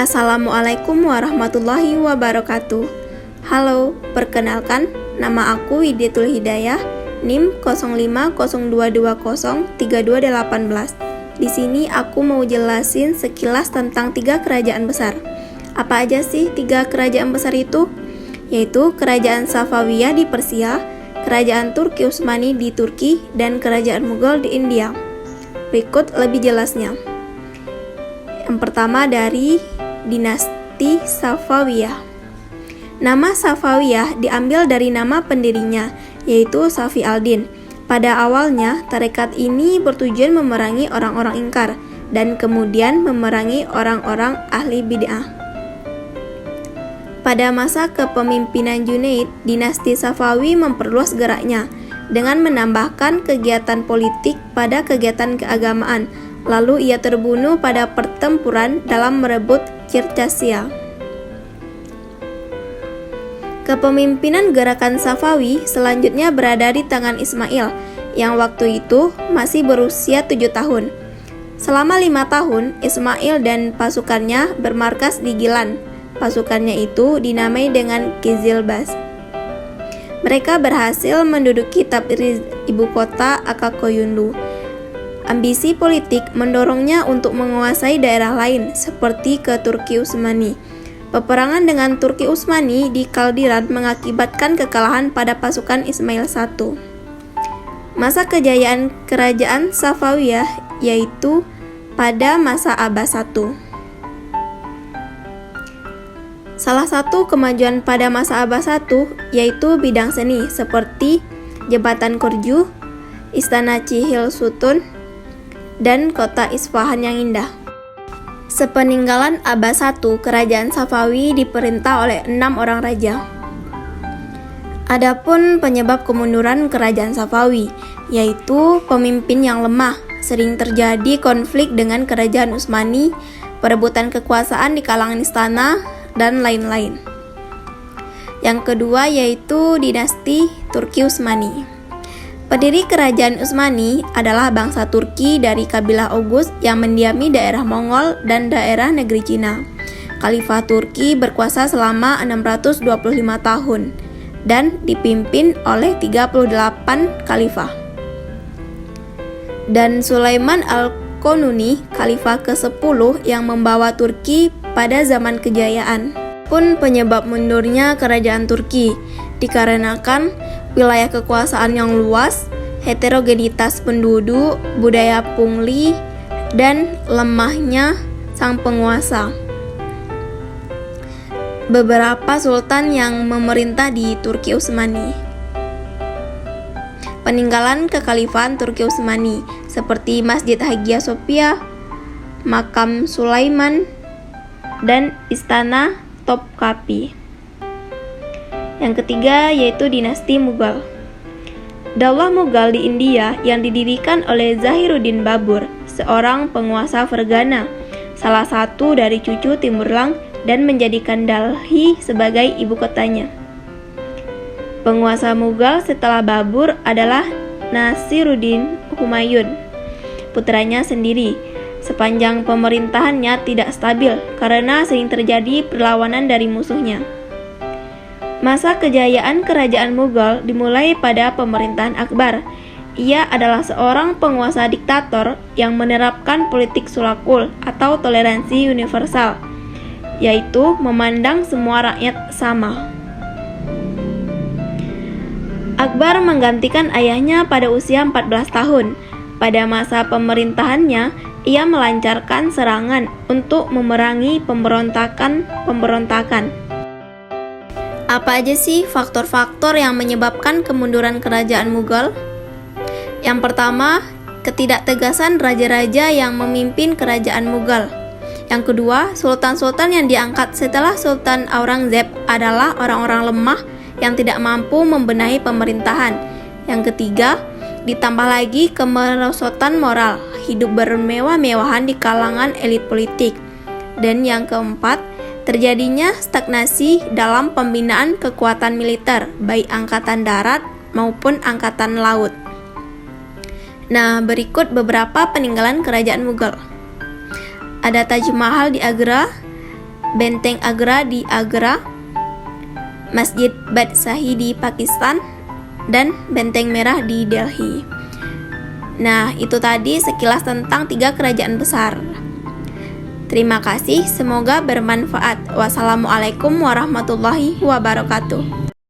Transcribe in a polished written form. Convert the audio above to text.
Assalamualaikum warahmatullahi wabarakatuh. Halo, perkenalkan, nama aku Widiatul Hidayah, NIM 0502203218. Di sini aku mau jelasin sekilas tentang 3 kerajaan besar. Apa aja sih 3 kerajaan besar itu? Yaitu Kerajaan Safawiyah di Persia, Kerajaan Turki Utsmani di Turki, dan Kerajaan Mughal di India. Berikut lebih jelasnya. Yang pertama dari dinasti Safawiyah. Nama Safawiyah diambil dari nama pendirinya, yaitu Safi al-Din. Pada awalnya, tarekat ini bertujuan memerangi orang-orang ingkar dan kemudian memerangi orang-orang ahli bid'ah. Pada masa kepemimpinan Junaid, dinasti Safawi memperluas geraknya dengan menambahkan kegiatan politik pada kegiatan keagamaan. Lalu ia terbunuh pada pertempuran dalam merebut Circassia. Kepemimpinan gerakan Safawi selanjutnya berada di tangan Ismail, yang waktu itu masih berusia 7 tahun. Selama 5 tahun, Ismail dan pasukannya bermarkas di Gilan. Pasukannya itu dinamai dengan Qizilbash. Mereka berhasil menduduki Tabriz, ibu kota Akakoyunlu. Ambisi politik mendorongnya untuk menguasai daerah lain seperti ke Turki Utsmani. Peperangan dengan Turki Utsmani di Kaldiran mengakibatkan kekalahan pada pasukan Ismail I. Masa kejayaan kerajaan Safawiyah yaitu pada masa Abbas I. Salah satu kemajuan pada masa Abbas I yaitu bidang seni seperti Jembatan Korju, Istana Cihil Sutun, dan kota Isfahan yang indah. Sepeninggalan Abbas I, kerajaan Safawi diperintah oleh 6 orang raja. Adapun penyebab kemunduran kerajaan Safawi, yaitu pemimpin yang lemah, sering terjadi konflik dengan kerajaan Utsmani, perebutan kekuasaan di kalangan istana, dan lain-lain. Yang kedua yaitu dinasti Turki Utsmani. Pendiri kerajaan Utsmani adalah bangsa Turki dari kabilah Oghuz yang mendiami daerah Mongol dan daerah negeri Cina. Khalifah Turki berkuasa selama 625 tahun dan dipimpin oleh 38 khalifah. Dan Sulaiman Al-Qanuni, khalifah ke-10 yang membawa Turki pada zaman kejayaan. Pun penyebab mundurnya kerajaan Turki dikarenakan wilayah kekuasaan yang luas, heterogenitas penduduk, budaya pungli, dan lemahnya sang penguasa. Beberapa sultan yang memerintah di Turki Utsmani. Peninggalan kekhalifahan Turki Utsmani seperti Masjid Hagia Sophia, Makam Sulaiman, dan Istana Topkapi. Yang ketiga yaitu dinasti Mughal. Daulah Mughal di India yang didirikan oleh Zahiruddin Babur, seorang penguasa Fergana, salah satu dari cucu Timurlang, dan menjadikan Delhi sebagai ibu kotanya. Penguasa Mughal setelah Babur adalah Nasiruddin Humayun, putranya sendiri. Sepanjang pemerintahannya tidak stabil karena sering terjadi perlawanan dari musuhnya. Masa kejayaan kerajaan Mughal dimulai pada pemerintahan Akbar. Ia adalah seorang penguasa diktator yang menerapkan politik sulakul atau toleransi universal, yaitu memandang semua rakyat sama. Akbar menggantikan ayahnya pada usia 14 tahun. Pada masa pemerintahannya, ia melancarkan serangan untuk memerangi pemberontakan. Apa aja sih faktor-faktor yang menyebabkan kemunduran kerajaan Mughal? Yang pertama, ketidaktegasan raja-raja yang memimpin kerajaan Mughal. Yang kedua, sultan-sultan yang diangkat setelah Sultan Aurangzeb adalah orang-orang lemah yang tidak mampu membenahi pemerintahan. Yang ketiga, ditambah lagi kemerosotan moral, hidup bermewah-mewahan di kalangan elit politik. Dan yang keempat, terjadinya stagnasi dalam pembinaan kekuatan militer, baik angkatan darat maupun angkatan laut. Nah, berikut beberapa peninggalan kerajaan Mughal. Ada Taj Mahal di Agra, Benteng Agra di Agra, Masjid Badshahi di Pakistan, dan Benteng Merah di Delhi. Nah, itu tadi sekilas tentang 3 kerajaan besar. Terima kasih, semoga bermanfaat. Wassalamualaikum warahmatullahi wabarakatuh.